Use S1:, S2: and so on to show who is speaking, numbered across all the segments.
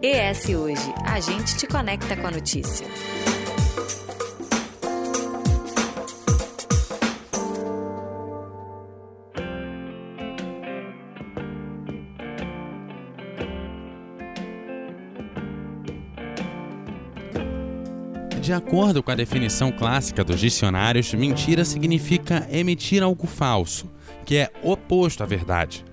S1: ES Hoje, a gente te conecta com a notícia.
S2: De acordo com a definição clássica dos dicionários, mentira significa emitir algo falso, que é oposto à verdade,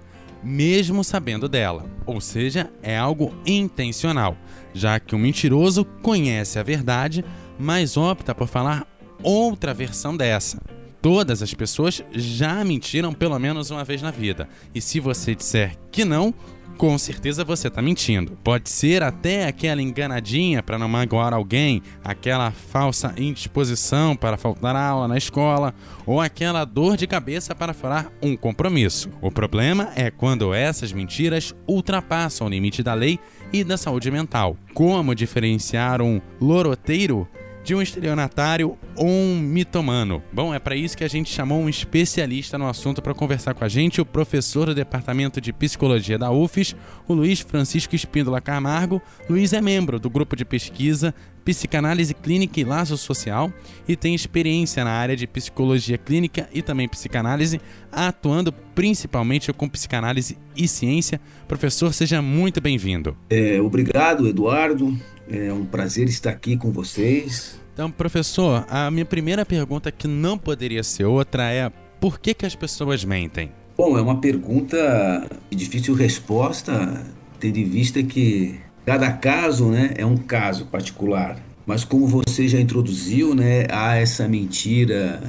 S2: mesmo sabendo dela, ou seja, é algo intencional, já que o mentiroso conhece a verdade, mas opta por falar outra versão dessa. Todas as pessoas já mentiram pelo menos uma vez na vida, e se você disser que não, com certeza você está mentindo. Pode ser até aquela enganadinha para não magoar alguém, aquela falsa indisposição para faltar a aula na escola, ou aquela dor de cabeça para furar um compromisso. O problema é quando essas mentiras ultrapassam o limite da lei e da saúde mental. Como diferenciar um loroteiro de um estelionatário ou um mitomano? Bom, é para isso que a gente chamou um especialista no assunto para conversar com a gente, o professor do Departamento de Psicologia da UFES, o Luiz Francisco Espíndola Camargo. Luiz é membro do grupo de pesquisa Psicanálise Clínica e Laço Social e tem experiência na área de psicologia clínica e também psicanálise, atuando principalmente com psicanálise e ciência. Professor, seja muito bem-vindo.
S3: Obrigado, Eduardo. É um prazer estar aqui com vocês.
S2: Então, professor, a minha primeira pergunta, que não poderia ser outra, é: por que as pessoas mentem?
S3: Bom, é uma pergunta de difícil resposta, tendo em vista que cada caso, né, é um caso particular. Mas como você já introduziu, né, há essa mentira,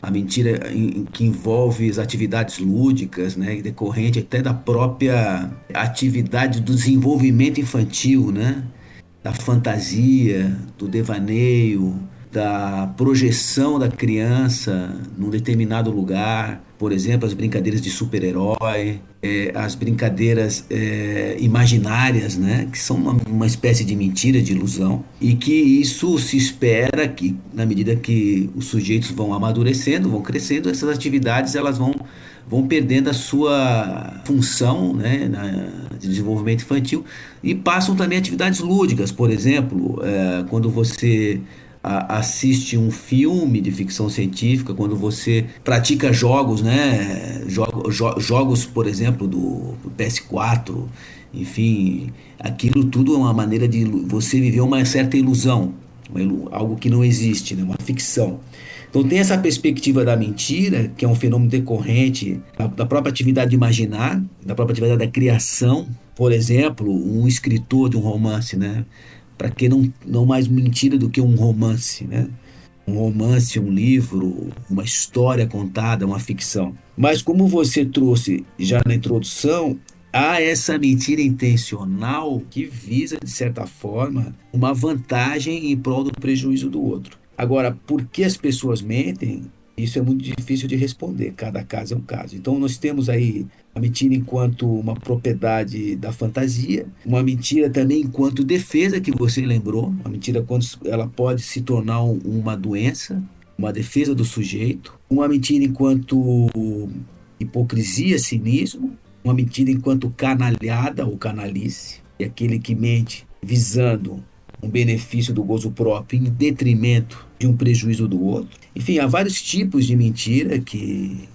S3: a mentira que envolve as atividades lúdicas, né, decorrente até da própria atividade do desenvolvimento infantil, né? Da fantasia, do devaneio, da projeção da criança num determinado lugar. Por exemplo, as brincadeiras de super-herói, as brincadeiras imaginárias, né? Que são uma espécie de mentira, de ilusão. E que isso se espera que, na medida que os sujeitos vão amadurecendo, vão crescendo, essas atividades elas vão perdendo a sua função, né, de desenvolvimento infantil, e passam também atividades lúdicas. Por exemplo, quando você assiste um filme de ficção científica, quando você pratica jogos, né, jogos, por exemplo, do PS4, enfim, aquilo tudo é uma maneira de você viver uma certa ilusão, algo que não existe, né, uma ficção. Então tem essa perspectiva da mentira, que é um fenômeno decorrente da própria atividade de imaginar, da própria atividade da criação. Por exemplo, um escritor de um romance, né? Para que não mais mentira do que um romance, né? Um romance, um livro, uma história contada, uma ficção. Mas como você trouxe já na introdução, há essa mentira intencional que visa, de certa forma, uma vantagem em prol do prejuízo do outro. Agora, por que as pessoas mentem? Isso é muito difícil de responder, cada caso é um caso. Então nós temos aí a mentira enquanto uma propriedade da fantasia, uma mentira também enquanto defesa, que você lembrou, uma mentira quando ela pode se tornar uma doença, uma defesa do sujeito, uma mentira enquanto hipocrisia, cinismo, uma mentira enquanto canalhada ou canalice, é aquele que mente visando um benefício do gozo próprio em detrimento de um prejuízo do outro. Enfim, há vários tipos de mentira que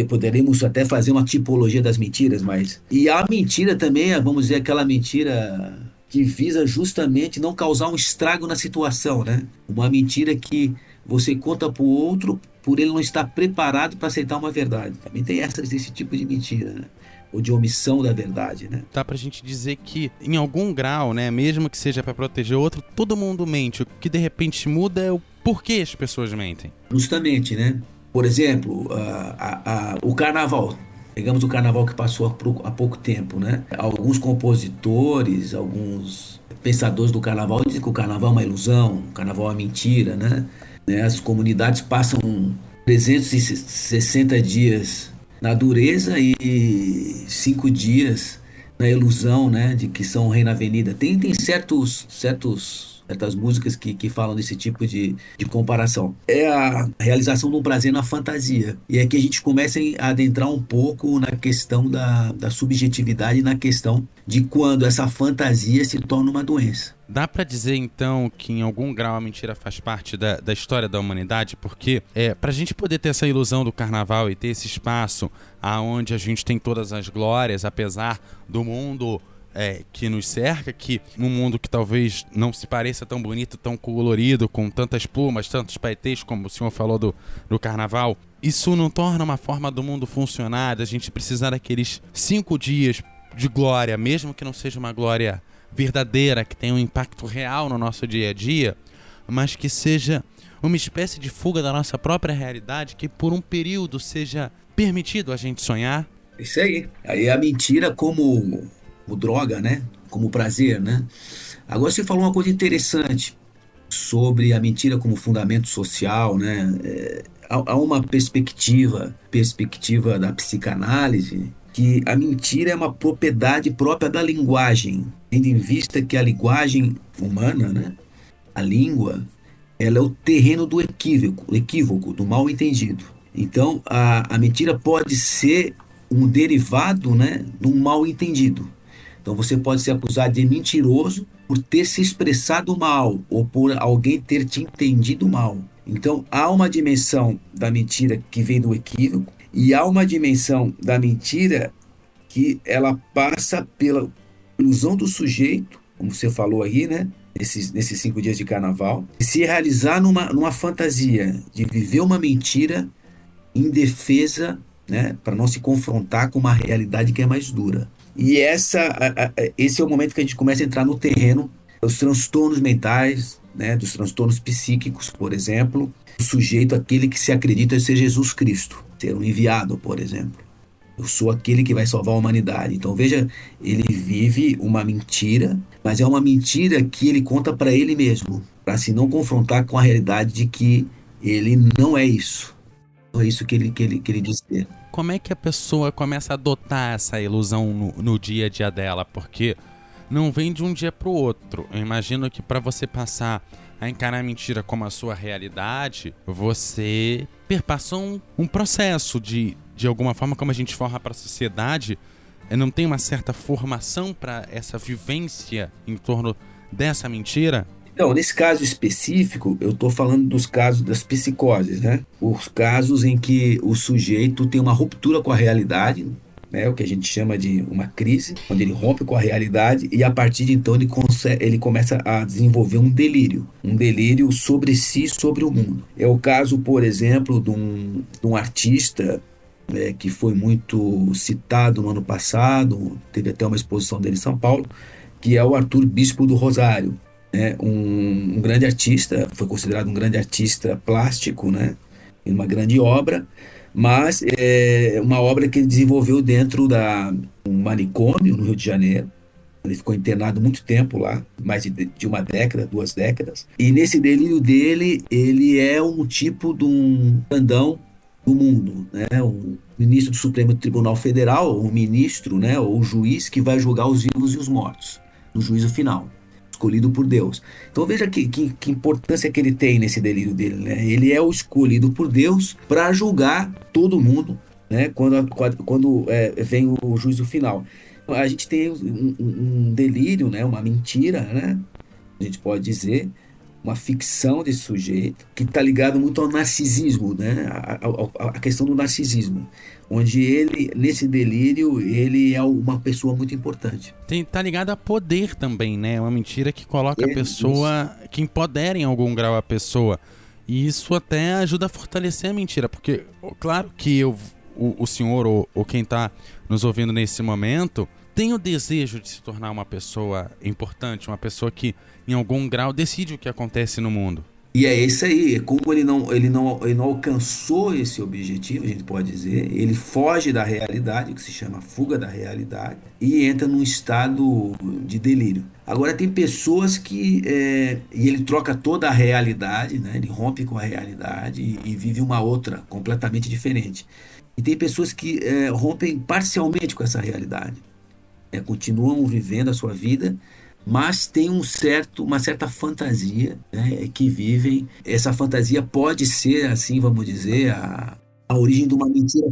S3: poderemos até fazer uma tipologia das mentiras, mas... E há mentira também, vamos dizer, aquela mentira que visa justamente não causar um estrago na situação, né? Uma mentira que você conta para o outro por ele não estar preparado para aceitar uma verdade. Também tem esse tipo de mentira, né? Ou de omissão da verdade, né?
S2: Dá pra gente dizer que, em algum grau, né, mesmo que seja para proteger o outro, todo mundo mente. O que de repente muda é o porquê as pessoas mentem.
S3: Justamente, né? Por exemplo, o carnaval. Pegamos o carnaval que passou há pouco tempo, né? Alguns compositores, alguns pensadores do carnaval dizem que o carnaval é uma ilusão, o carnaval é uma mentira, né? As comunidades passam 360 dias na dureza e 5 dias na ilusão, né, de que são o rei na avenida. Tem certos certas músicas que falam desse tipo de comparação. É a realização de um prazer na fantasia. E é que a gente começa a adentrar um pouco na questão da subjetividade, na questão de quando essa fantasia se torna uma doença.
S2: Dá pra dizer, então, que em algum grau a mentira faz parte da história da humanidade? Porque pra gente poder ter essa ilusão do carnaval e ter esse espaço aonde a gente tem todas as glórias, apesar do mundo que nos cerca, que um mundo que talvez não se pareça tão bonito, tão colorido, com tantas plumas, tantos paetês, como o senhor falou do carnaval, isso não torna uma forma do mundo funcionar, a gente precisar daqueles 5 dias de glória, mesmo que não seja uma glória verdadeira, que tenha um impacto real no nosso dia a dia, mas que seja uma espécie de fuga da nossa própria realidade, que por um período seja permitido a gente sonhar.
S3: Isso aí. Aí a mentira como droga, né? Como prazer, né? Agora você falou uma coisa interessante sobre a mentira como fundamento social, né? Há uma perspectiva da psicanálise que a mentira é uma propriedade própria da linguagem, tendo em vista que a linguagem humana, né? A língua, ela é o terreno do equívoco, do mal entendido. Então, a mentira pode ser um derivado, né, de um mal entendido. Então você pode ser acusado de mentiroso por ter se expressado mal ou por alguém ter te entendido mal. Então há uma dimensão da mentira que vem do equívoco e há uma dimensão da mentira que ela passa pela ilusão do sujeito, como você falou aí, né? Nesses 5 dias de carnaval, de se realizar numa fantasia, de viver uma mentira em defesa, né? Para não se confrontar com uma realidade que é mais dura. E esse é o momento que a gente começa a entrar no terreno dos transtornos mentais, né, dos transtornos psíquicos, por exemplo, o sujeito, aquele que se acredita ser Jesus Cristo, ser um enviado, por exemplo. Eu sou aquele que vai salvar a humanidade. Então veja, ele vive uma mentira, mas é uma mentira que ele conta para ele mesmo, para se não confrontar com a realidade de que ele não é isso. Não é isso que ele diz ser.
S2: Como é que a pessoa começa a adotar essa ilusão no dia a dia dela? Porque não vem de um dia para o outro. Eu imagino que para você passar a encarar a mentira como a sua realidade, você perpassou um processo de alguma forma, como a gente forma para a sociedade, não tem uma certa formação para essa vivência em torno dessa mentira?
S3: Então, nesse caso específico, eu estou falando dos casos das psicoses, né? Os casos em que o sujeito tem uma ruptura com a realidade, né? O que a gente chama de uma crise, onde ele rompe com a realidade e a partir de então ele começa a desenvolver um delírio sobre si, sobre o mundo. É o caso, por exemplo, de um artista que foi muito citado no ano passado, teve até uma exposição dele em São Paulo, que é o Arthur Bispo do Rosário. Um grande artista, foi considerado um grande artista plástico, né? Uma grande obra, mas é uma obra que ele desenvolveu dentro um manicômio no Rio de Janeiro. Ele ficou internado muito tempo lá, mais de uma década, 2 décadas. E nesse delírio dele, ele é um tipo de um grandão do mundo, né? Um ministro do Supremo Tribunal Federal, um ministro, né? Ou um juiz que vai julgar os vivos e os mortos no juízo final, escolhido por Deus. Então veja que importância que ele tem nesse delírio dele, né? Ele é o escolhido por Deus para julgar todo mundo, né? Quando vem o juízo final. A gente tem um delírio, né? Uma mentira, né? A gente pode dizer, uma ficção desse sujeito que está ligado muito ao narcisismo, né? A questão do narcisismo, onde ele, nesse delírio, ele é uma pessoa muito importante.
S2: Tá ligado a poder também, né? É uma mentira que coloca a pessoa, que empodera em algum grau a pessoa. E isso até ajuda a fortalecer a mentira, porque, claro que o senhor ou quem está nos ouvindo nesse momento tem o desejo de se tornar uma pessoa importante, uma pessoa que, em algum grau, decide o que acontece no mundo.
S3: E é isso aí, como ele não alcançou esse objetivo, a gente pode dizer, ele foge da realidade, que se chama fuga da realidade, e entra num estado de delírio. Agora tem pessoas que, e ele troca toda a realidade, né? Ele rompe com a realidade e vive uma outra, completamente diferente. E tem pessoas que rompem parcialmente com essa realidade. Continuam vivendo a sua vida, mas tem uma certa fantasia, né, que vivem. Essa fantasia pode ser, assim, vamos dizer, a origem de uma mentira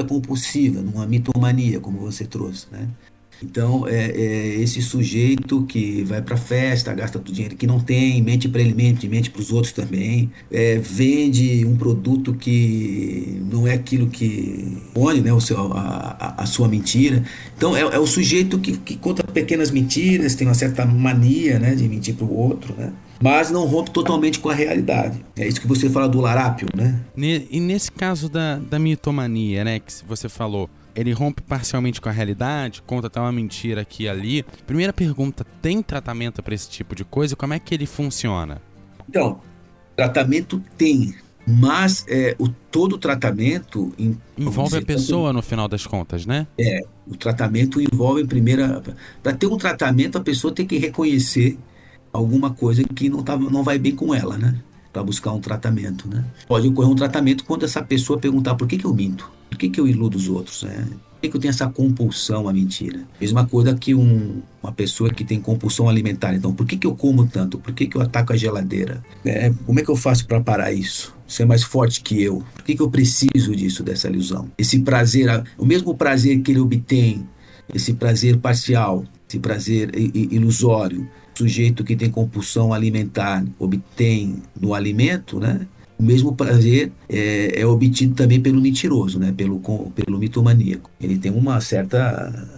S3: compulsiva, numa mitomania, como você trouxe, né? Então, é esse sujeito que vai para festa, gasta todo o dinheiro que não tem, mente para ele, mente para os outros também, vende um produto que não é aquilo que põe, né, a sua mentira. Então, é o sujeito que conta pequenas mentiras, tem uma certa mania, né, de mentir para o outro, né? Mas não rompe totalmente com a realidade. É isso que você fala do larápio, né?
S2: E nesse caso da mitomania, né, que você falou, ele rompe parcialmente com a realidade, conta até uma mentira aqui e ali. Primeira pergunta, tem tratamento para esse tipo de coisa? Como é que ele funciona?
S3: Então, tratamento tem, mas todo tratamento...
S2: Envolve a pessoa no final das contas, né?
S3: O tratamento envolve, para ter um tratamento, a pessoa tem que reconhecer alguma coisa que não vai bem com ela, né? Para buscar um tratamento, né? Pode ocorrer um tratamento quando essa pessoa perguntar: por que eu minto? Por que eu iludo os outros, né? Por que eu tenho essa compulsão à mentira? Mesma coisa que uma pessoa que tem compulsão alimentar. Então, por que eu como tanto? Por que eu ataco a geladeira? Como é que eu faço para parar isso? Ser mais forte que eu? Por que eu preciso disso, dessa ilusão? Esse prazer, o mesmo prazer que ele obtém, esse prazer parcial, esse prazer ilusório, sujeito que tem compulsão alimentar obtém no alimento, né? O mesmo prazer é obtido também pelo mentiroso, né? Pelo mitomaníaco. Ele tem uma certa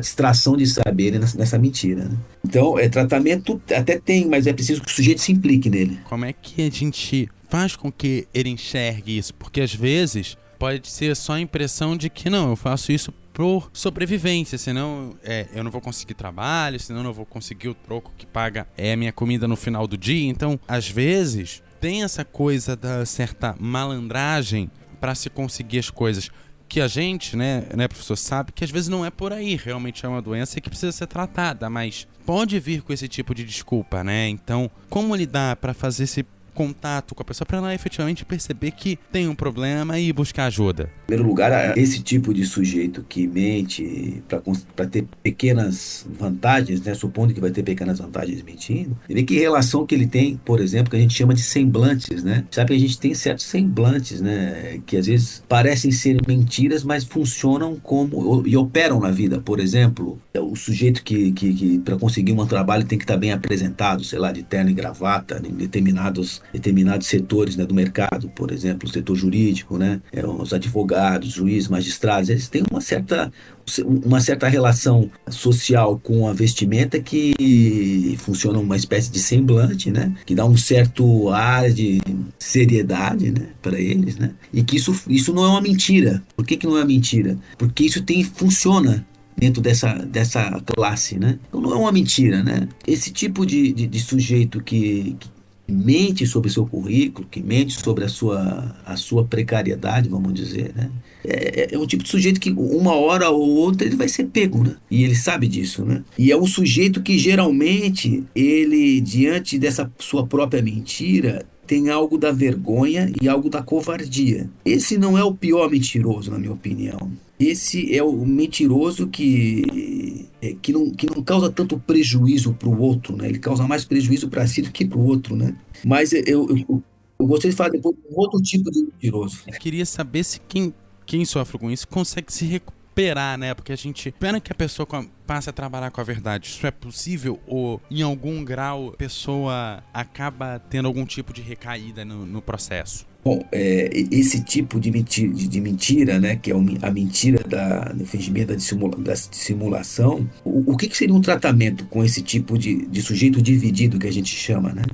S3: extração de saber nessa mentira, né? Então, tratamento até tem, mas é preciso que o sujeito se implique nele.
S2: Como é que a gente faz com que ele enxergue isso? Porque às vezes pode ser só a impressão de que não, eu faço isso por sobrevivência, senão eu não vou conseguir trabalho, senão eu não vou conseguir o troco que paga a minha comida no final do dia. Então, às vezes, tem essa coisa da certa malandragem para se conseguir as coisas que a gente, né, professor, sabe que às vezes não é por aí, realmente é uma doença que precisa ser tratada, mas pode vir com esse tipo de desculpa, né? Então, como lidar para fazer esse contato com a pessoa para ela efetivamente perceber que tem um problema e buscar ajuda?
S3: Em primeiro lugar, esse tipo de sujeito que mente para ter pequenas vantagens, né, supondo que vai ter pequenas vantagens mentindo, vê que relação que ele tem, por exemplo, que a gente chama de semblantes, né? Sabe que a gente tem certos semblantes, né, que às vezes parecem ser mentiras, mas funcionam e operam na vida. Por exemplo, o sujeito que para conseguir um trabalho tem que estar bem apresentado, sei lá, de terno e gravata, em determinados setores, né, do mercado, por exemplo, o setor jurídico, né, os advogados, juízes, magistrados, eles têm uma certa relação social com a vestimenta que funciona uma espécie de semblante, né, que dá um certo ar de seriedade, né, para eles, né, e que isso não é uma mentira. Por que não é mentira? Porque isso funciona dentro dessa classe, né? Então não é uma mentira, né? Esse tipo de sujeito que mente sobre o seu currículo, que mente sobre a sua precariedade, vamos dizer, né? É um tipo de sujeito que uma hora ou outra ele vai ser pego, né? E ele sabe disso, né? E é um sujeito que geralmente ele, diante dessa sua própria mentira, tem algo da vergonha e algo da covardia. Esse não é o pior mentiroso, na minha opinião. Esse é o mentiroso que não causa tanto prejuízo para o outro, né? Ele causa mais prejuízo para si do que para o outro, né? Mas eu gostaria de falar depois de um outro tipo de mentiroso.
S2: Eu queria saber se quem sofre com isso consegue se recuperar, né? Porque a gente espera que a pessoa passe a trabalhar com a verdade. Isso é possível? Ou em algum grau a pessoa acaba tendo algum tipo de recaída no processo?
S3: Bom, esse tipo de mentira, né, que é a mentira do fingimento da dissimulação, o que seria um tratamento com esse tipo de sujeito dividido que a gente chama, né?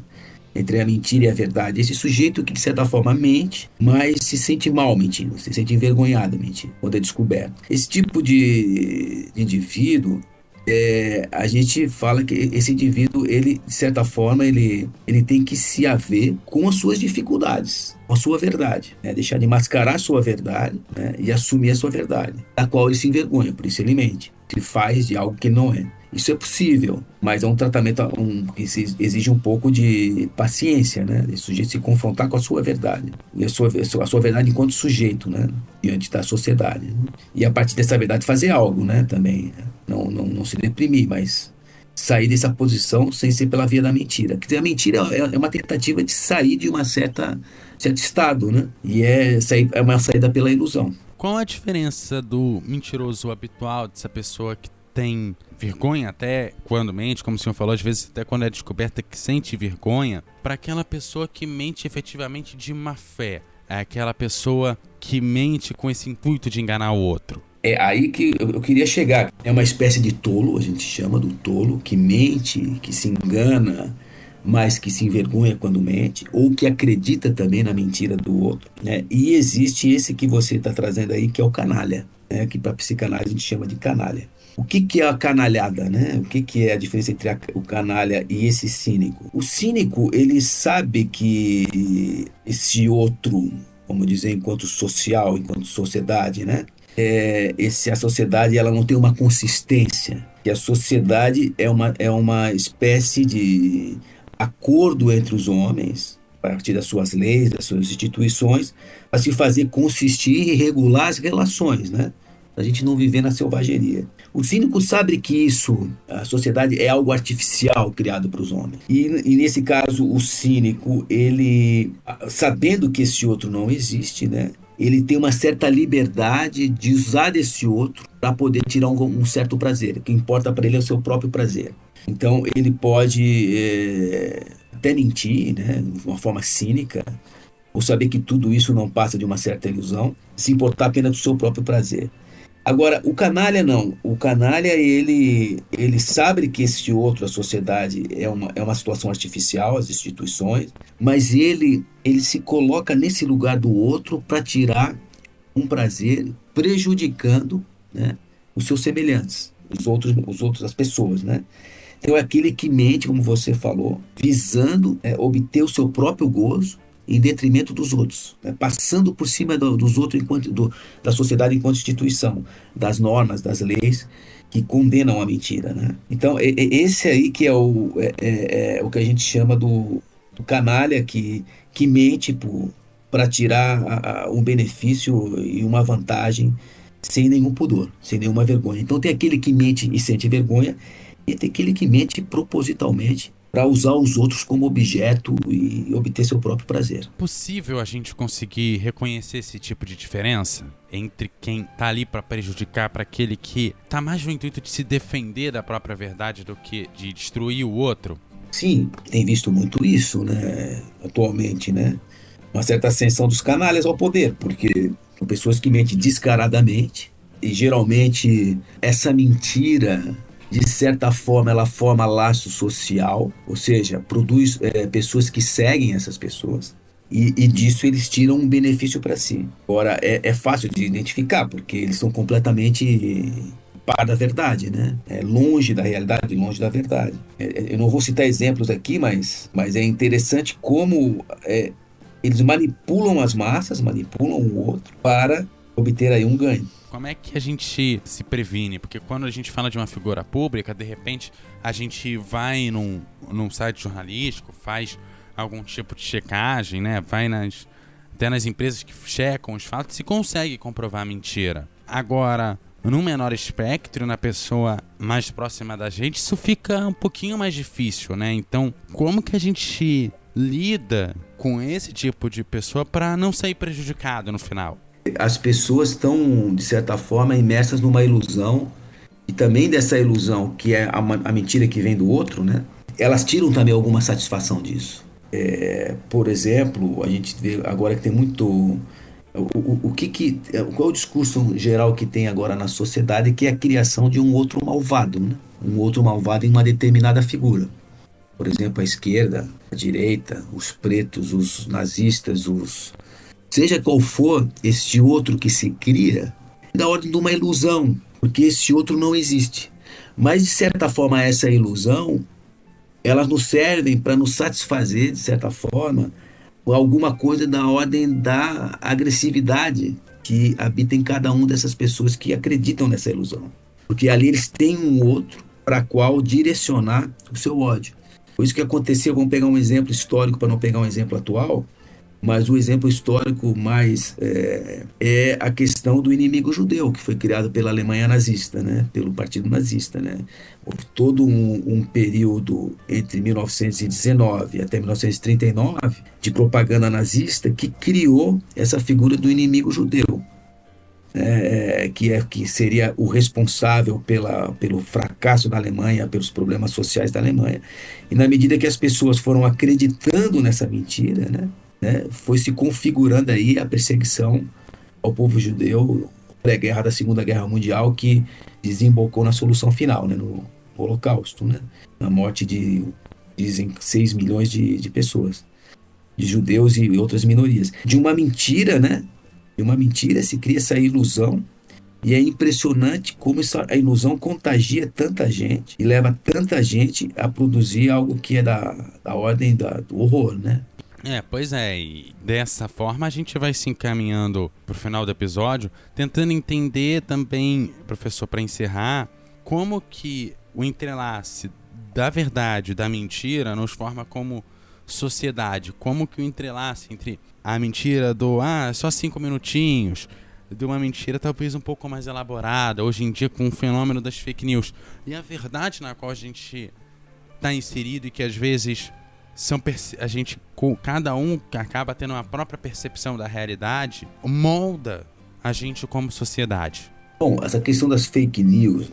S3: Entre a mentira e a verdade. Esse sujeito que, de certa forma, mente, mas se sente mal mentindo, se sente envergonhado mentindo, quando é descoberto. Esse tipo de indivíduo, a gente fala que esse indivíduo, ele, de certa forma, ele tem que se haver com as suas dificuldades, com a sua verdade, né? Deixar de mascarar a sua verdade, né? E assumir a sua verdade, da qual ele se envergonha, por isso ele mente, se faz de algo que não é. Isso é possível, mas é um tratamento que exige um pouco de paciência, né? O sujeito se confrontar com a sua verdade. E a sua verdade enquanto sujeito, né? Diante da sociedade. Né? E a partir dessa verdade fazer algo, né? Também. Não se deprimir, mas sair dessa posição sem ser pela via da mentira. Porque a mentira é uma tentativa de sair de certo estado, né? E é uma saída pela ilusão.
S2: Qual a diferença do mentiroso habitual, dessa pessoa que tem vergonha até quando mente, como o senhor falou, às vezes até quando é descoberta que sente vergonha, para aquela pessoa que mente efetivamente de má fé? É aquela pessoa que mente com esse intuito de enganar o outro.
S3: É aí que eu queria chegar. É uma espécie de tolo, a gente chama do tolo, que mente, que se engana, mas que se envergonha quando mente, ou que acredita também na mentira do outro, né? E existe esse que você está trazendo aí, que é o canalha, né? Que para psicanálise a gente chama de canalha. O que é a canalhada, né? O que é a diferença entre o canalha e esse cínico? O cínico, ele sabe que esse outro, vamos dizer, enquanto social, enquanto sociedade, né? A sociedade ela não tem uma consistência. E a sociedade é uma espécie de acordo entre os homens, a partir das suas leis, das suas instituições, para se fazer consistir e regular as relações, né? A gente não viver na selvageria. O cínico sabe que a sociedade é algo artificial criado para os homens. E nesse caso, o cínico, ele, sabendo que esse outro não existe, né? Ele tem uma certa liberdade de usar desse outro para poder tirar um certo prazer. O que importa para ele é o seu próprio prazer. Então, ele pode até mentir, né? De uma forma cínica, ou saber que tudo isso não passa de uma certa ilusão, se importar apenas do seu próprio prazer. Agora, o canalha não. O canalha, ele sabe que esse outro, a sociedade, é uma situação artificial, as instituições, mas ele se coloca nesse lugar do outro para tirar um prazer, prejudicando, né, os seus semelhantes, os outros, as pessoas, né? Então é aquele que mente, como você falou, visando obter o seu próprio gozo, em detrimento dos outros, né? Passando por cima dos outros da sociedade enquanto instituição, das normas, das leis que condenam a mentira, né? Então, esse aí que é o que a gente chama do canalha que mente para tirar um benefício e uma vantagem sem nenhum pudor, sem nenhuma vergonha. Então, tem aquele que mente e sente vergonha, e tem aquele que mente propositalmente para usar os outros como objeto e obter seu próprio prazer.
S2: É possível a gente conseguir reconhecer esse tipo de diferença entre quem tá ali para prejudicar, para aquele que tá mais no intuito de se defender da própria verdade do que de destruir o outro?
S3: Sim, tem visto muito isso, né, atualmente, né? Uma certa ascensão dos canalhas ao poder, porque são pessoas que mentem descaradamente e geralmente essa mentira, de certa forma, ela forma laço social, ou seja, produz pessoas que seguem essas pessoas, e disso eles tiram um benefício para si. Agora, é fácil de identificar, porque eles são completamente par da verdade, né? Longe da realidade, longe da verdade. Eu não vou citar exemplos aqui, mas é interessante como eles manipulam as massas, manipulam o outro para obter aí um ganho.
S2: Como é que a gente se previne? Porque quando a gente fala de uma figura pública, de repente a gente vai num site jornalístico, faz algum tipo de checagem, né? Vai até nas empresas que checam os fatos e consegue comprovar a mentira. Agora, num menor espectro, na pessoa mais próxima da gente, isso fica um pouquinho mais difícil, né? Então, como que a gente lida com esse tipo de pessoa para não sair prejudicado no final?
S3: As pessoas estão, de certa forma, imersas numa ilusão, e também dessa ilusão, que é a mentira que vem do outro, né? Elas tiram também alguma satisfação disso. Por exemplo, a gente vê agora que tem muito... Qual é o discurso geral que tem agora na sociedade, que é a criação de um outro malvado, né? Um outro malvado em uma determinada figura. Por exemplo, a esquerda, a direita, os pretos, os nazistas, seja qual for este outro que se cria, é da ordem de uma ilusão, porque esse outro não existe. Mas, de certa forma, essa ilusão, elas nos servem para nos satisfazer, de certa forma, alguma coisa da ordem da agressividade que habita em cada uma dessas pessoas que acreditam nessa ilusão. Porque ali eles têm um outro para a qual direcionar o seu ódio. Foi isso que aconteceu. Vamos pegar um exemplo histórico para não pegar um exemplo atual, mas o exemplo histórico mais é a questão do inimigo judeu, que foi criado pela Alemanha nazista, né? Pelo Partido Nazista, né? Houve todo um período entre 1919 até 1939 de propaganda nazista que criou essa figura do inimigo judeu. Que seria o responsável pelo fracasso da Alemanha, pelos problemas sociais da Alemanha. E na medida que as pessoas foram acreditando nessa mentira, foi se configurando aí a perseguição ao povo judeu pré-guerra da Segunda Guerra Mundial, que desembocou na solução final, no Holocausto, na morte de, dizem, 6 milhões de pessoas, de judeus e outras minorias. De uma mentira, De uma mentira se cria essa ilusão, e é impressionante como a ilusão contagia tanta gente e leva tanta gente a produzir algo que é da ordem do horror,
S2: Pois é, e dessa forma a gente vai se encaminhando pro final do episódio, tentando entender também, professor, para encerrar, como que o entrelace da verdade e da mentira nos forma como sociedade, como que o entrelace entre a mentira só 5 minutinhos, de uma mentira talvez um pouco mais elaborada, hoje em dia com o fenômeno das fake news, e a verdade na qual a gente está inserido e que às vezes cada um acaba tendo uma própria percepção da realidade, molda a gente como sociedade.
S3: Bom, essa questão das fake news,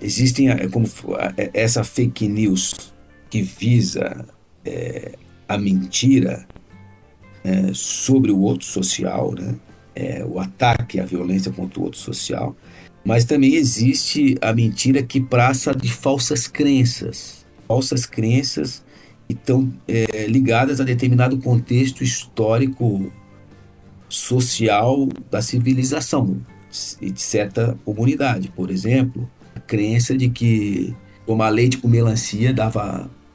S3: existem essa fake news que visa a mentira sobre o outro social, o ataque, a violência contra o outro social, mas também existe a mentira que passa de falsas crenças que estão ligadas a determinado contexto histórico social da civilização e de certa comunidade. Por exemplo, a crença de que tomar leite com melancia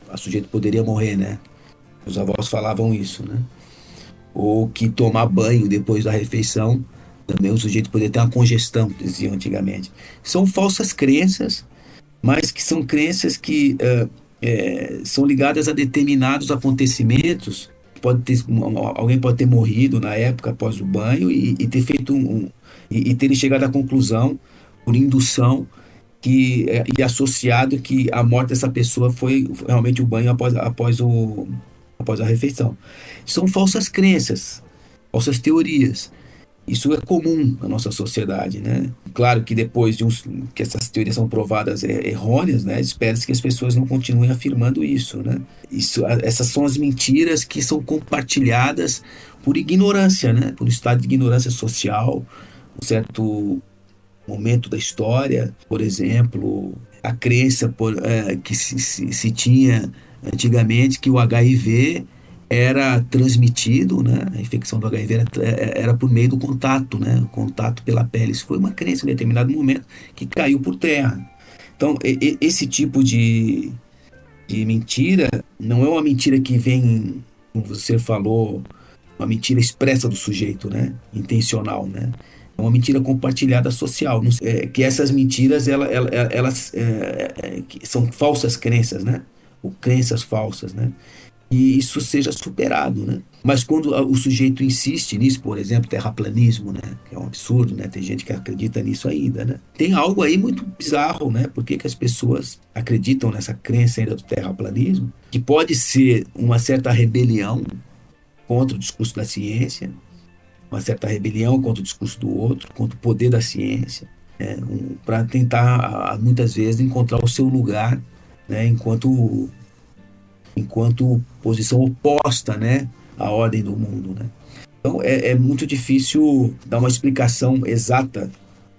S3: a sujeito poderia morrer, Os avós falavam isso, Ou que tomar banho depois da refeição, também o sujeito poderia ter uma congestão, diziam antigamente. São falsas crenças, mas que são crenças que são ligadas a determinados acontecimentos. Alguém pode ter morrido na época após o banho e ter feito e ter chegado à conclusão, por indução, e associado que a morte dessa pessoa foi realmente o banho após a refeição. São falsas crenças, falsas teorias. Isso é comum na nossa sociedade, Claro que depois que essas teorias são provadas errôneas, espera-se que as pessoas não continuem afirmando isso, Essas são as mentiras que são compartilhadas por ignorância, por um estado de ignorância social, um certo momento da história. Por exemplo, a crença que se tinha antigamente que o HIV era transmitido, a infecção do HIV era por meio do contato, contato pela pele. Isso foi uma crença em determinado momento que caiu por terra. Então, esse tipo de mentira não é uma mentira que vem, como você falou, uma mentira expressa do sujeito, intencional, É uma mentira compartilhada social, que essas mentiras elas são falsas crenças, ou crenças falsas, e isso seja superado, Mas quando o sujeito insiste nisso, por exemplo, terraplanismo, que é um absurdo, tem gente que acredita nisso ainda, Tem algo aí muito bizarro, Por que as pessoas acreditam nessa crença ainda do terraplanismo, que pode ser uma certa rebelião contra o discurso da ciência, uma certa rebelião contra o discurso do outro, contra o poder da ciência, para tentar, muitas vezes, encontrar o seu lugar, enquanto posição oposta, à ordem do mundo, Então é muito difícil dar uma explicação exata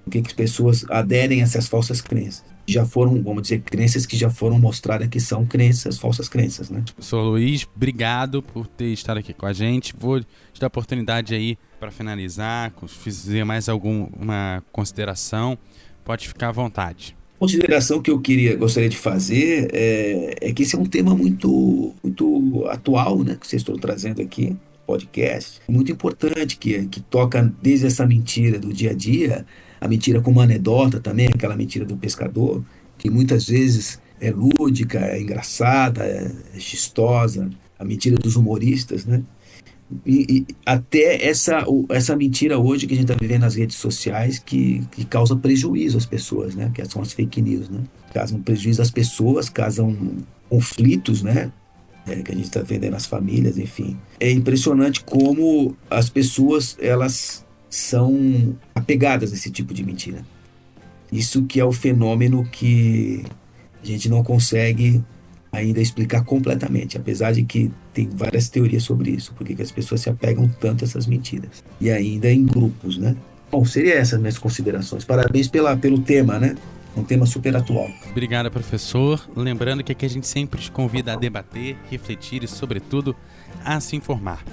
S3: do que as pessoas aderem a essas falsas crenças. Já foram, vamos dizer, crenças que já foram mostradas que são crenças, falsas crenças,
S2: Professor Luiz, obrigado por ter estado aqui com a gente. Vou te dar a oportunidade aí para finalizar, fazer mais alguma consideração. Pode ficar à vontade.
S3: Consideração que eu gostaria de fazer é que esse é um tema muito, muito atual, que vocês estão trazendo aqui, podcast, muito importante, que toca desde essa mentira do dia a dia, a mentira como anedota também, aquela mentira do pescador, que muitas vezes é lúdica, é engraçada, é chistosa, a mentira dos humoristas, né? E até essa mentira hoje que a gente está vivendo nas redes sociais que causa prejuízo às pessoas, né? Que são as fake news, né? Causam prejuízo às pessoas, causam conflitos, né? Que a gente está vendo aí nas famílias, enfim. É impressionante como as pessoas, elas são apegadas a esse tipo de mentira. Isso que é o fenômeno que a gente não consegue ainda explicar completamente, apesar de que tem várias teorias sobre isso, porque que as pessoas se apegam tanto a essas mentiras. E ainda em grupos, né? Bom, seria essas minhas considerações. Parabéns pelo tema, né? Um tema super atual.
S2: Obrigado, professor. Lembrando que aqui a gente sempre te convida a debater, refletir e, sobretudo, a se informar.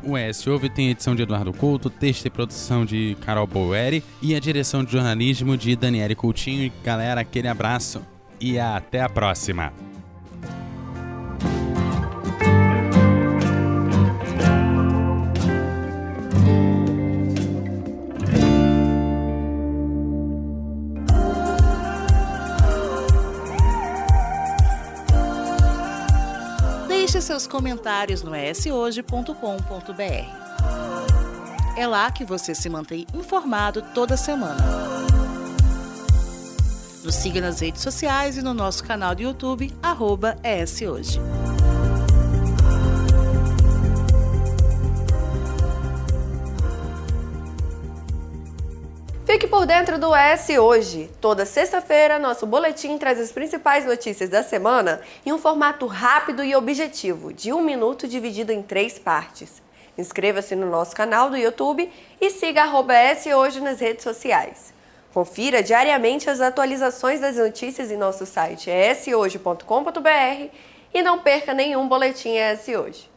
S2: O ES Ouve tem edição de Eduardo Couto, texto e produção de Carol Boeri e a direção de jornalismo de Daniele Coutinho. E, galera, aquele abraço e até a próxima.
S4: Deixe seus comentários no eshoje.com.br. É lá que você se mantém informado toda semana. Nos siga nas redes sociais e no nosso canal do YouTube, @eshoje.
S5: Fique por dentro do ES Hoje. Toda sexta-feira, nosso boletim traz as principais notícias da semana em um formato rápido e objetivo, de 1 minuto dividido em 3 partes. Inscreva-se no nosso canal do YouTube e siga @ES Hoje nas redes sociais. Confira diariamente as atualizações das notícias em nosso site eshoje.com.br e não perca nenhum boletim ES Hoje.